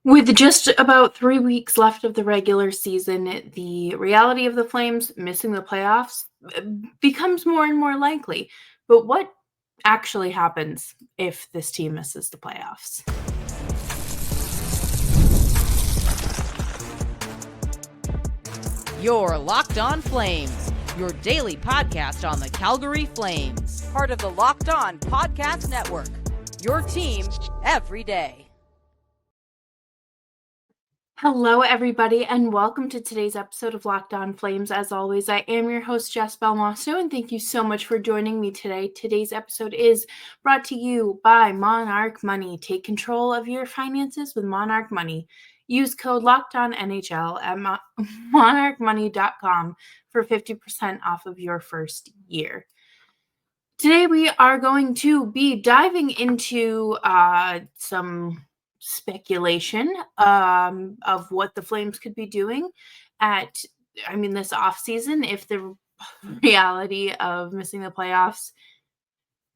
With just about 3 weeks left of the regular season, the reality of the Flames missing the playoffs becomes more and more likely. But what actually happens if this team misses the playoffs? You're Locked On Flames, your daily podcast on the Calgary Flames. Part of the Locked On Podcast Network, your team every day. Hello, everybody, and welcome to today's episode of Locked On Flames. As always, I am your host, Jess Belmosto, and thank you so much for joining me today. Today's episode is brought to you by Monarch Money. Take control of your finances with Monarch Money. Use code LOCKEDONNHL at monarchmoney.com for 50% off of your first year. Today, we are going to be diving into some speculation of what the Flames could be doing this offseason if the reality of missing the playoffs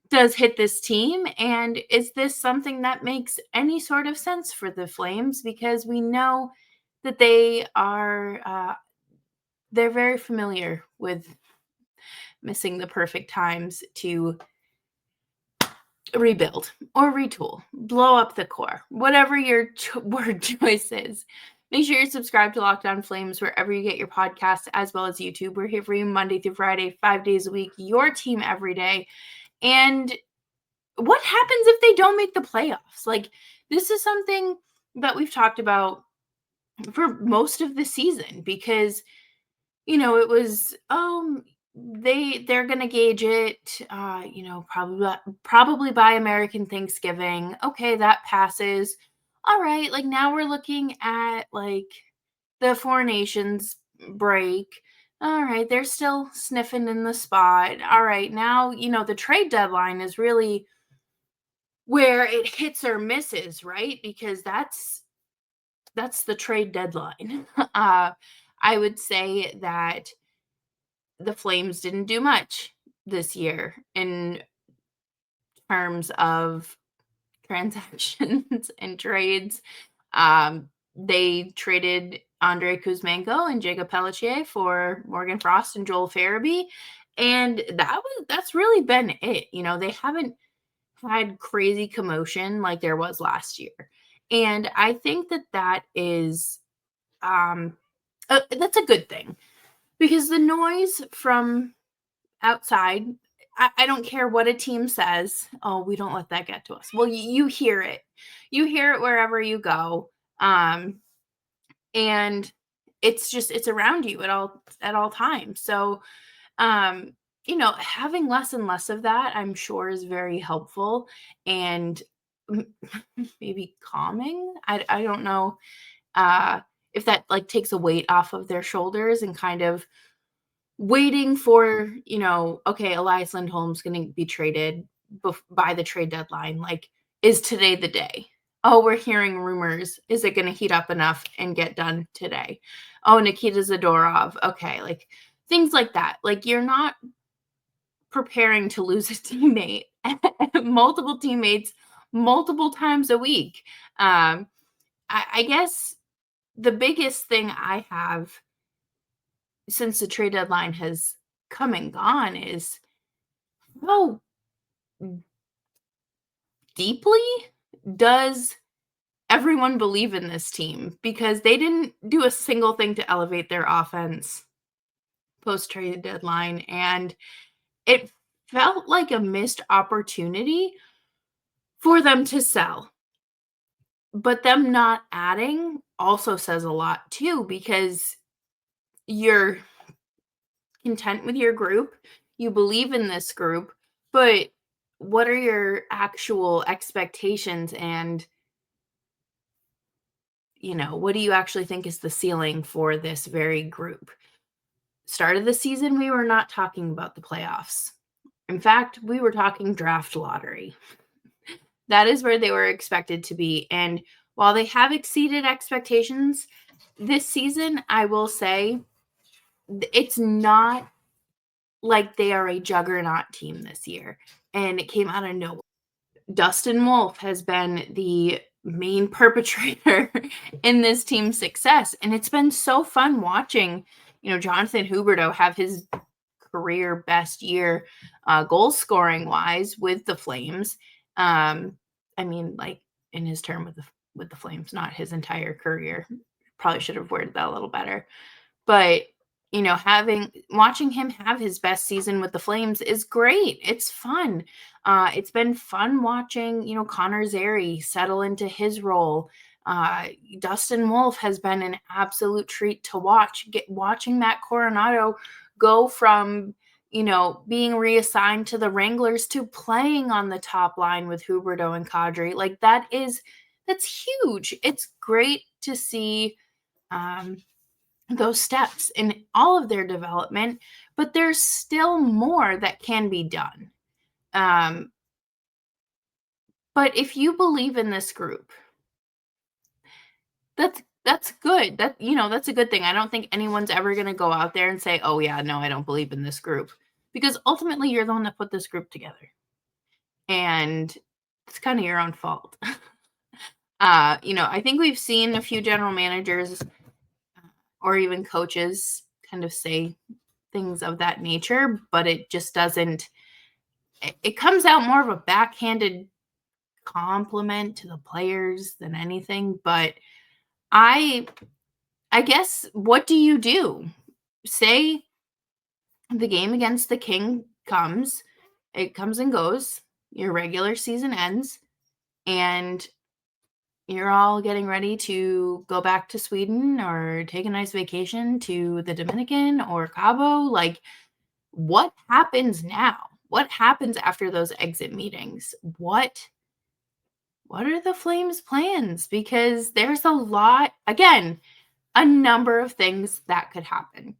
does hit this team. And is this something that makes any sort of sense for the Flames? Because we know that they're very familiar with missing the perfect times to rebuild or retool, blow up the core, whatever your word choice is. Make sure you're subscribed to Locked On Flames wherever you get your podcasts, as well as YouTube. We're here for you Monday through Friday, 5 days a week, your team every day. And what happens if they don't make the playoffs? Like, this is something that we've talked about for most of the season because, it was, they're gonna gauge it, probably by American Thanksgiving. Okay, that passes. All right, like now we're looking at like the Four Nations break. All right, they're still sniffing in the spot. All right, now the trade deadline is really where it hits or misses, right? Because that's the trade deadline. I would say that the Flames didn't do much this year in terms of transactions and trades. They traded Andre Kuzmenko and Jacob Pelletier for Morgan Frost and Joel Farabee, and that's really been it. They haven't had crazy commotion like there was last year, and I think that is that's a good thing because the noise from outside, I don't care what a team says. Oh, we don't let that get to us. Well, you hear it. You hear it wherever you go. And it's around you at all times. So, having less and less of that, I'm sure is very helpful and maybe calming. I don't know if that like takes a weight off of their shoulders and kind of waiting for, okay, Elias Lindholm's going to be traded by the trade deadline. Like, is today the day? Oh, we're hearing rumors. Is it going to heat up enough and get done today? Oh, Nikita Zadorov. Okay, like things like that. Like, you're not preparing to lose a teammate, multiple teammates, multiple times a week. I guess the biggest thing I have since the trade deadline has come and gone is how deeply does everyone believe in this team? Because they didn't do a single thing to elevate their offense post trade deadline. And it felt like a missed opportunity for them to sell. But them not adding also says a lot too, because you're content with your group, you believe in this group, but what are your actual expectations and what do you actually think is the ceiling for this very group? Start of the season, we were not talking about the playoffs. In fact, we were talking draft lottery. That is where they were expected to be. And while they have exceeded expectations this season, I will say it's not like they are a juggernaut team this year. And it came out of nowhere. Dustin Wolf has been the main perpetrator in this team's success. And it's been so fun watching, Jonathan Huberdeau have his career best year goal scoring wise with the Flames. I mean, like in his term with the Flames, not his entire career. Probably should have worded that a little better. But, watching him have his best season with the Flames is great. It's fun. It's been fun watching, Connor Zary settle into his role. Dustin Wolf has been an absolute treat to watch. Watching Matt Coronado go from, being reassigned to the Wranglers to playing on the top line with Huberdeau and Kadri. Like that's huge. It's great to see those steps in all of their development, but there's still more that can be done. But if you believe in this group, that's good. That's a good thing. I don't think anyone's ever going to go out there and say, "Oh yeah, no, I don't believe in this group," because ultimately you're the one that put this group together, and it's kind of your own fault. I think we've seen a few general managers or even coaches kind of say things of that nature, but it just doesn't. It comes out more of a backhanded compliment to the players than anything. But I guess, what do you do? Say the game against the King comes, it comes and goes, your regular season ends, and you're all getting ready to go back to Sweden or take a nice vacation to the Dominican or Cabo. Like, what happens now? What happens after those exit meetings? What are the Flames' plans? Because there's a lot, again, a number of things that could happen.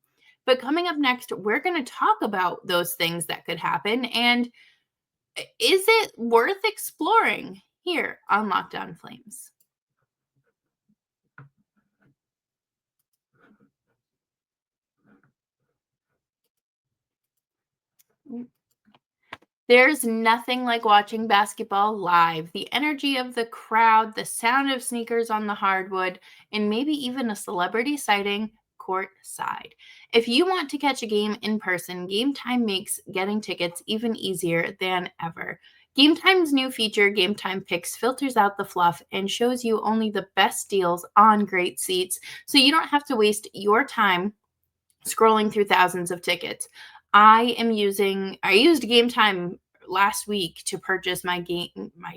But coming up next, we're going to talk about those things that could happen. And is it worth exploring here on Locked On Flames? There's nothing like watching basketball live. The energy of the crowd, the sound of sneakers on the hardwood, and maybe even a celebrity sighting courtside. If you want to catch a game in person, Game Time makes getting tickets even easier than ever. Game Time's new feature, Game Time Picks, filters out the fluff and shows you only the best deals on great seats, so you don't have to waste your time scrolling through thousands of tickets. I used Game Time last week to purchase my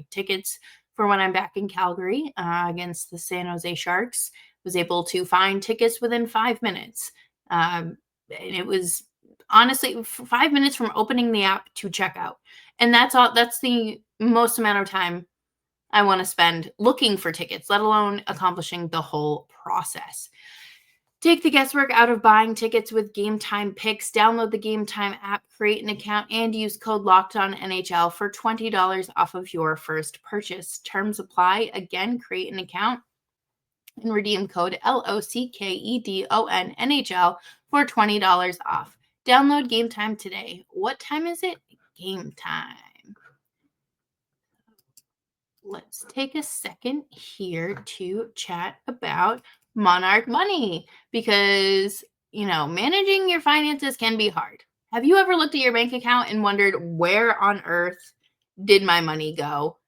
tickets for when I'm back in Calgary against the San Jose Sharks. Was able to find tickets within 5 minutes. And it was honestly 5 minutes from opening the app to checkout. And that's the most amount of time I want to spend looking for tickets, let alone accomplishing the whole process. Take the guesswork out of buying tickets with Game Time Picks. Download the Game Time app, create an account, and use code LOCKEDONNHL for $20 off of your first purchase. Terms apply. Again, create an account and redeem code LOCKEDONNHL for $20 off. Download Game Time today. What time is it? Game time. Let's take a second here to chat about Monarch Money, because, managing your finances can be hard. Have you ever looked at your bank account and wondered, where on earth did my money go?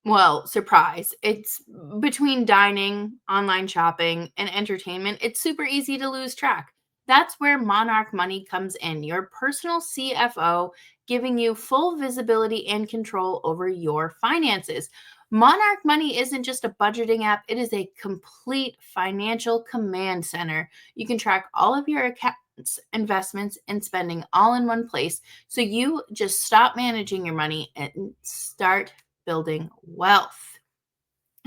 Well, surprise. It's between dining, online shopping, and entertainment. It's super easy to lose track. That's where Monarch Money comes in, your personal CFO, giving you full visibility and control over your finances. Monarch Money isn't just a budgeting app, it is a complete financial command center. You can track all of your accounts, investments, and spending all in one place. So you just stop managing your money and start building wealth.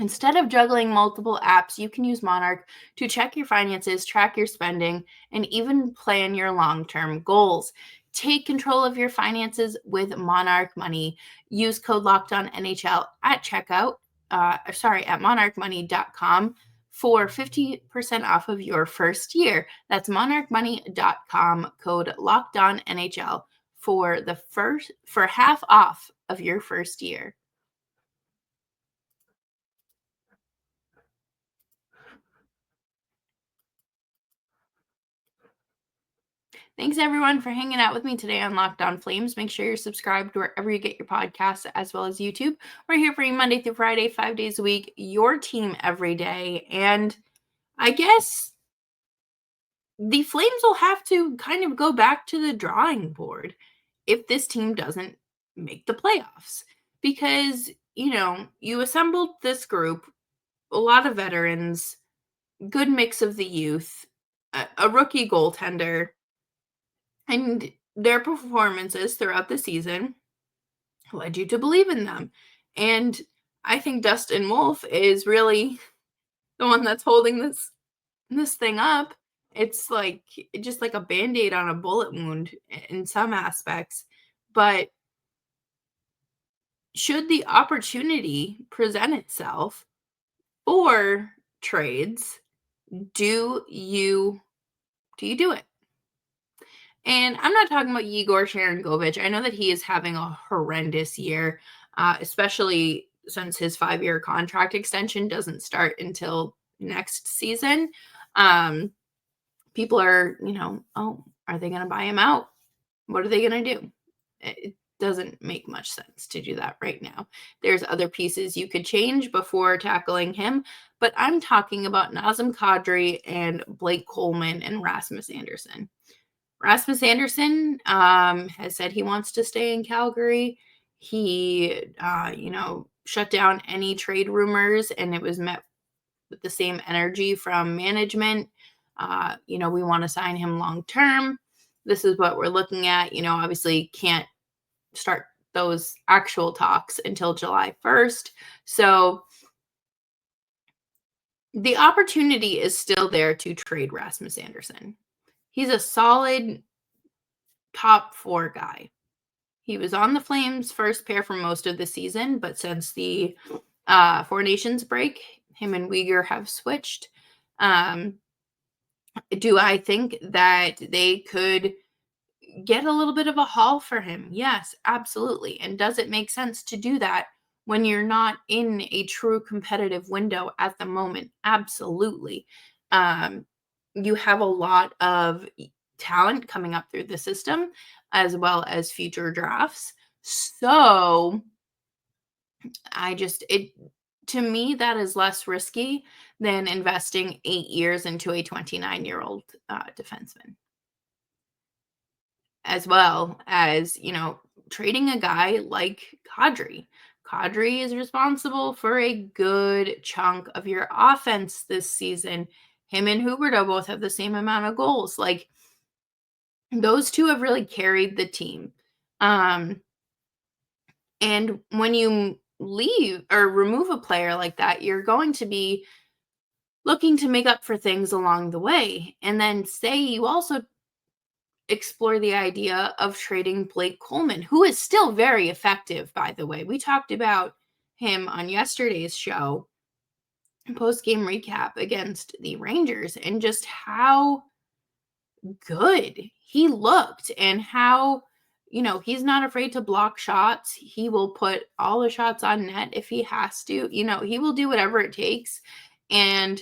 Instead of juggling multiple apps, you can use Monarch to check your finances, track your spending, and even plan your long-term goals. Take control of your finances with Monarch Money. Use code LOCKEDONNHL at checkout, at monarchmoney.com for 50% off of your first year. That's monarchmoney.com, code LOCKEDONNHL for half off of your first year. Thanks everyone for hanging out with me today on Locked On Flames. Make sure you're subscribed wherever you get your podcasts as well as YouTube. We're here for you Monday through Friday, 5 days a week, your team every day. And I guess the Flames will have to kind of go back to the drawing board if this team doesn't make the playoffs. Because, you assembled this group, a lot of veterans, good mix of the youth, a rookie goaltender, and their performances throughout the season led you to believe in them. And I think Dustin Wolf is really the one that's holding this thing up. It's like just like a band-aid on a bullet wound in some aspects. But should the opportunity present itself for trades, do you do it? And I'm not talking about Yegor Sharangovich. I know that he is having a horrendous year, especially since his 5-year contract extension doesn't start until next season. People are, oh, are they going to buy him out? What are they going to do? It doesn't make much sense to do that right now. There's other pieces you could change before tackling him, but I'm talking about Nazem Kadri and Blake Coleman and Rasmus Anderson. Rasmus Anderson has said he wants to stay in Calgary. He, shut down any trade rumors, and it was met with the same energy from management. We want to sign him long term. This is what we're looking at. Obviously can't start those actual talks until July 1st. So the opportunity is still there to trade Rasmus Anderson. He's a solid top 4 guy. He was on the Flames' first pair for most of the season, but since the Four Nations break, him and Uyghur have switched. Do I think that they could get a little bit of a haul for him? Yes, absolutely. And does it make sense to do that when you're not in a true competitive window at the moment? Absolutely. You have a lot of talent coming up through the system as well as future drafts. So to me, that is less risky than investing 8 years into a 29-year-old defenseman. As well as, trading a guy like Kadri. Kadri is responsible for a good chunk of your offense this season. Him and Huberdeau both have the same amount of goals. Like, those two have really carried the team. And when you leave or remove a player like that, you're going to be looking to make up for things along the way. And then say you also explore the idea of trading Blake Coleman, who is still very effective, by the way. We talked about him on yesterday's show, post-game recap against the Rangers, and just how good he looked and how, he's not afraid to block shots. He will put all the shots on net if he has to. He will do whatever it takes. And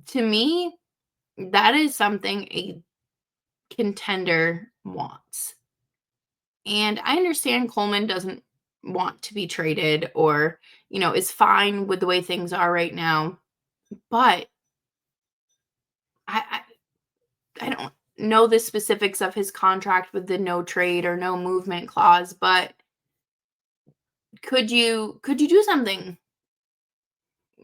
to me, that is something a contender wants. And I understand Coleman doesn't want to be traded or, is fine with the way things are right now. But I don't know the specifics of his contract with the no trade or no movement clause, but could you do something?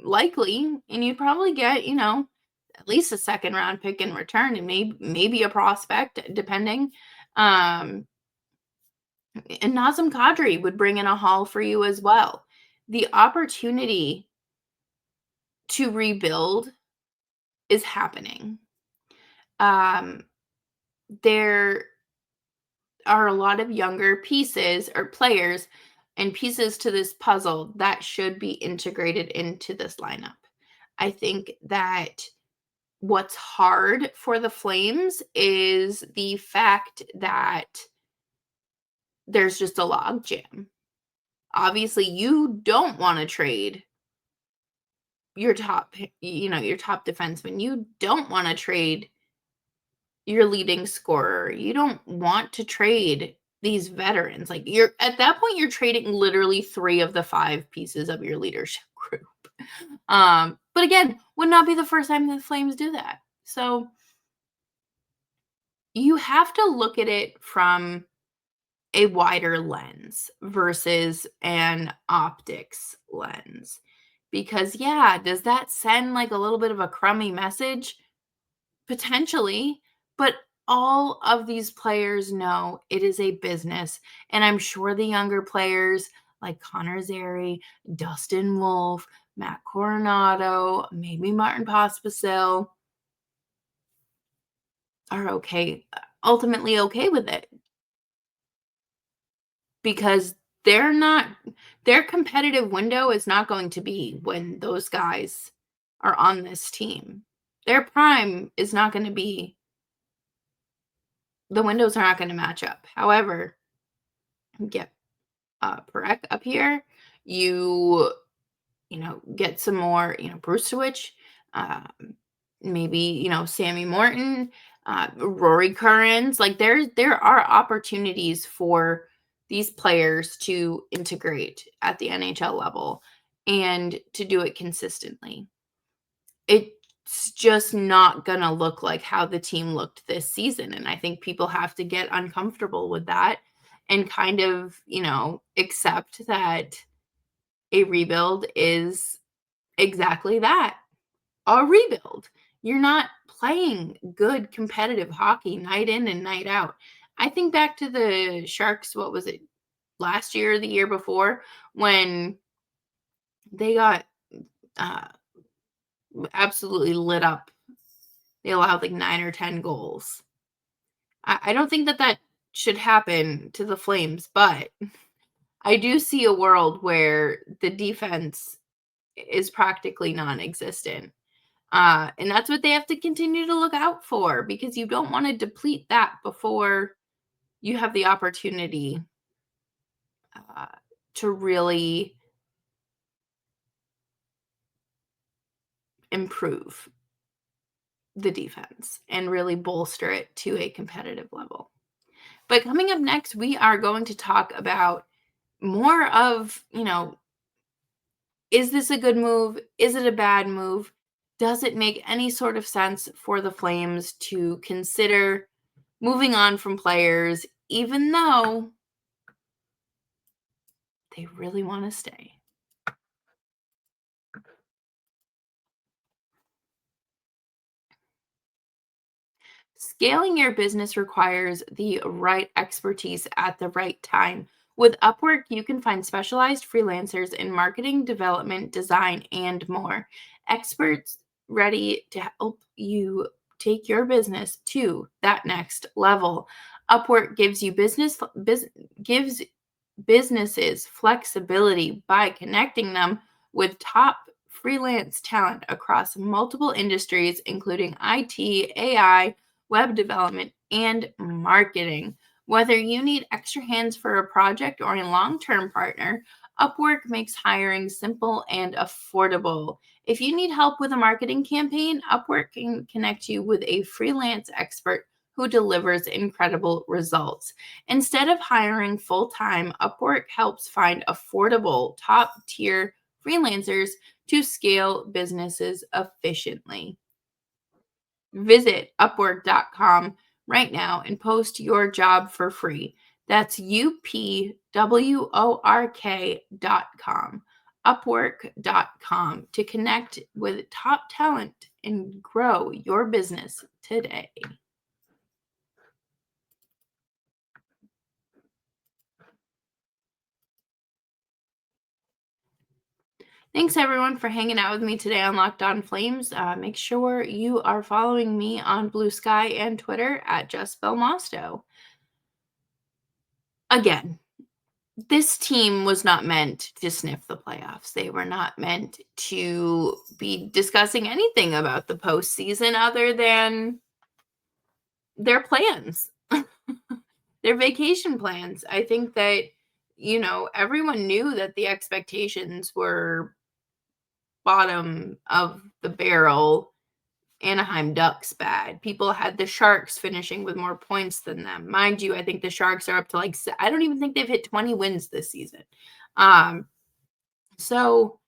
Likely, and you'd probably get, at least a second round pick in return and maybe a prospect depending. And Nazem Kadri would bring in a haul for you as well. The opportunity to rebuild is happening. There are a lot of younger pieces or players and pieces to this puzzle that should be integrated into this lineup. I think that what's hard for the Flames is the fact that there's just a log jam. Obviously, you don't want to trade your top defenseman. You don't want to trade your leading scorer. You don't want to trade these veterans. Like, you're at that point, you're trading literally 3 of the 5 pieces of your leadership group. But again, would not be the first time the Flames do that. So you have to look at it from a wider lens versus an optics lens. Because, yeah, does that send like a little bit of a crummy message? Potentially, but all of these players know it is a business. And I'm sure the younger players like Connor Zary, Dustin Wolf, Matt Coronado, maybe Martin Pospisil are ultimately okay with it, because they're not their competitive window is not going to be when those guys are on this team. Their prime is not going to be the windows are not going to match up. However, get Perek up here, you get some more, Bruce Switch, um, maybe, Sammy Morton, Rory Currens. Like, there are opportunities for these players to integrate at the NHL level and to do it consistently. It's just not gonna look like how the team looked this season, and I think people have to get uncomfortable with that and kind of, accept that a rebuild is exactly that, a rebuild. You're not playing good competitive hockey night in and night out. I think back to the Sharks, what was it, last year or the year before, when they got uh, absolutely lit up. They allowed like 9 or 10 goals. I don't think that should happen to the Flames, but I do see a world where the defense is practically non-existent. And that's what they have to continue to look out for, because you don't want to deplete that before you have the opportunity uh, to really improve the defense and really bolster it to a competitive level. But coming up next, we are going to talk about more of, is this a good move? Is it a bad move? Does it make any sort of sense for the Flames to consider moving on from players, even though they really want to stay? Scaling your business requires the right expertise at the right time. With Upwork, you can find specialized freelancers in marketing, development, design, and more. Experts ready to help you take your business to that next level. Upwork gives businesses flexibility by connecting them with top freelance talent across multiple industries, including IT, AI, web development, and marketing. Whether you need extra hands for a project or a long term partner, Upwork makes hiring simple and affordable. If you need help with a marketing campaign, Upwork can connect you with a freelance expert who delivers incredible results. Instead of hiring full time, Upwork helps find affordable, top tier freelancers to scale businesses efficiently. Visit upwork.com right now and post your job for free. That's upwork.com. Upwork.com to connect with top talent and grow your business today. Thanks everyone for hanging out with me today on Locked On Flames. Make sure you are following me on Blue Sky and Twitter at Just Belmosto. Again, this team was not meant to sniff the playoffs. They were not meant to be discussing anything about the postseason other than their plans, their vacation plans. I think that, everyone knew that the expectations were bottom of the barrel Anaheim Ducks bad. People had the Sharks finishing with more points than them. Mind you, I think the Sharks are up to I don't even think they've hit 20 wins this season. So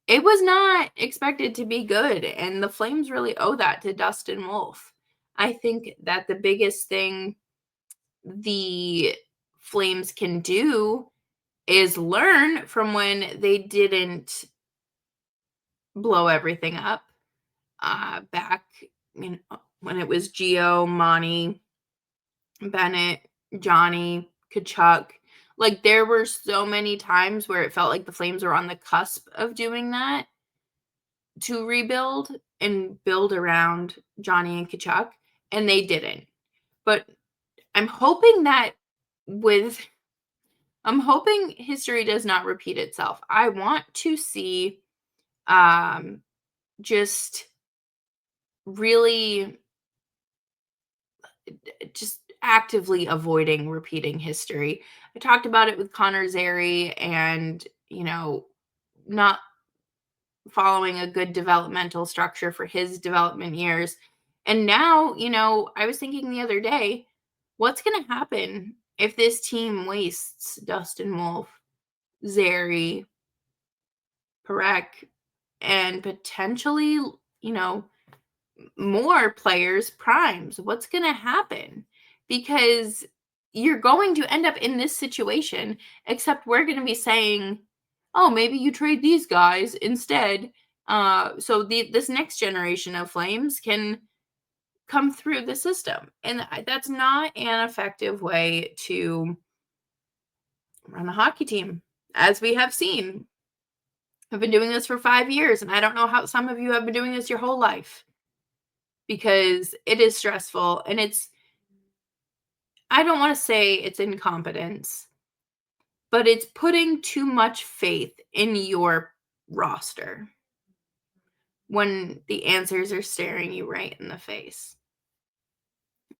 it was not expected to be good, and the Flames really owe that to Dustin Wolf. I think that the biggest thing the Flames can do is learn from when they didn't blow everything up back when it was Gio, Monty, Bennett, Johnny, Kachuk. Like, there were so many times where it felt like the Flames were on the cusp of doing that to rebuild and build around Johnny and Kachuk, and they didn't. But I'm hoping that with I'm hoping history does not repeat itself. I want to see just really just actively avoiding repeating history. I talked about it with Connor Zary and, not following a good developmental structure for his development years. And now, I was thinking the other day, what's going to happen if this team wastes Dustin Wolf, Zary, Perek, and potentially, more players primes? What's going to happen? Because you're going to end up in this situation, except we're going to be saying, oh, maybe you trade these guys instead. So this next generation of Flames can come through the system. And that's not an effective way to run a hockey team, as we have seen. I've been doing this for 5 years, and I don't know how some of you have been doing this your whole life, because it is stressful, and I don't want to say it's incompetence, but it's putting too much faith in your roster when the answers are staring you right in the face.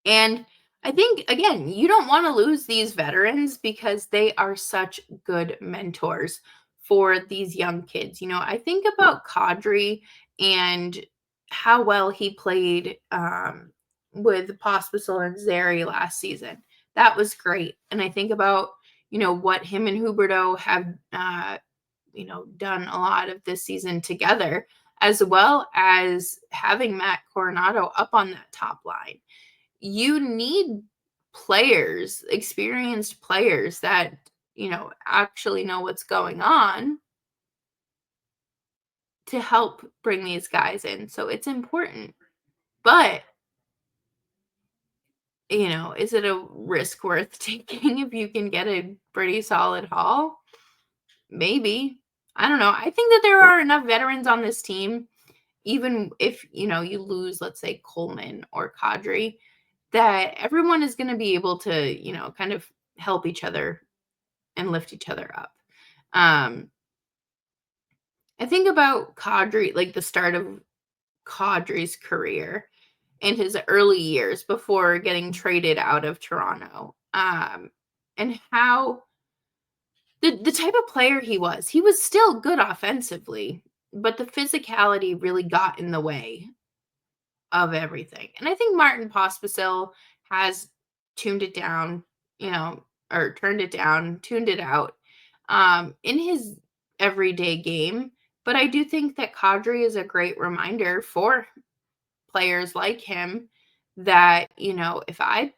And I think, again, you don't want to lose these veterans because they are such good mentors for these young kids. I think about Kadri and how well he played with Pospisil and Zary last season. That was great. And I think about, what him and Huberto have, done a lot of this season together, as well as having Matt Coronado up on that top line. You need players, experienced players that, actually know what's going on to help bring these guys in. So it's important. But, is it a risk worth taking if you can get a pretty solid haul? Maybe. I don't know. I think that there are enough veterans on this team, even if, you lose, let's say, Coleman or Kadri, that everyone is going to be able to, kind of help each other and lift each other up. I think about Kadri, like the start of Kadri's career in his early years before getting traded out of Toronto, and how the type of player he was. He was still good offensively, but the physicality really got in the way of everything. And I think Martin Pospisil has tuned it down, or turned it down, tuned it out in his everyday game. But I do think that Kadri is a great reminder for players like him that, if I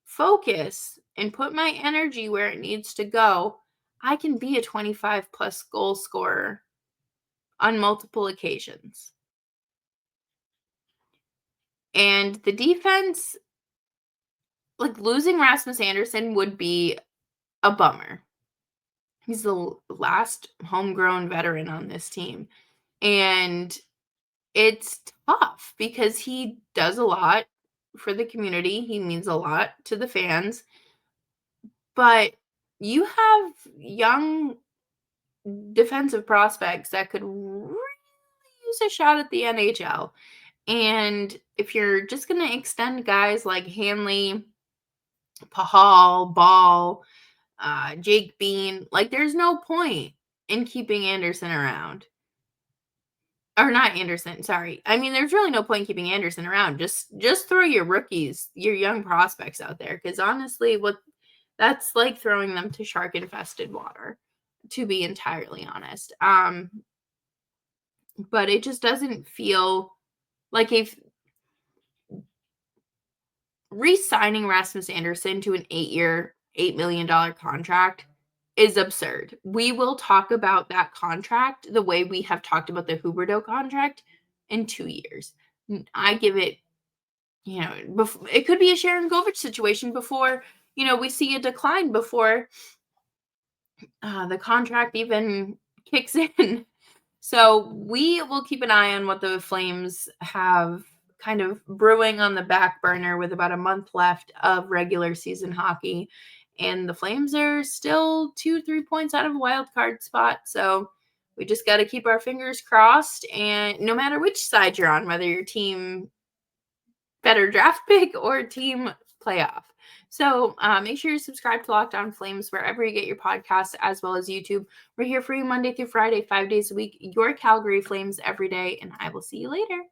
focus and put my energy where it needs to go, I can be a 25 plus goal scorer on multiple occasions. And the defense, like, losing Rasmus Anderson would be a bummer. He's the last homegrown veteran on this team. And it's tough because he does a lot for the community. He means a lot to the fans. But you have young defensive prospects that could really use a shot at the NHL. And if you're just going to extend guys like Hanley, Pahal, Ball, Jake Bean, like, there's no point in keeping Anderson around. Or not Anderson, sorry. I mean, there's really no point keeping Anderson around. Just throw your rookies, your young prospects out there, because honestly, that's like throwing them to shark-infested water, to be entirely honest. But it just doesn't feel like if re-signing Rasmus Anderson to an 8-year, $8 million contract is absurd. We will talk about that contract the way we have talked about the Huberdeau contract in 2 years. I give it, it could be a Sharon Govich situation before, we see a decline before the contract even kicks in. So we will keep an eye on what the Flames have kind of brewing on the back burner with about a month left of regular season hockey. And the Flames are still 2-3 points out of a wild card spot. So we just got to keep our fingers crossed. And no matter which side you're on, whether your team better draft pick or team playoff. So make sure you subscribe to Locked On Flames wherever you get your podcasts, as well as YouTube. We're here for you Monday through Friday, 5 days a week. Your Calgary Flames every day, and I will see you later.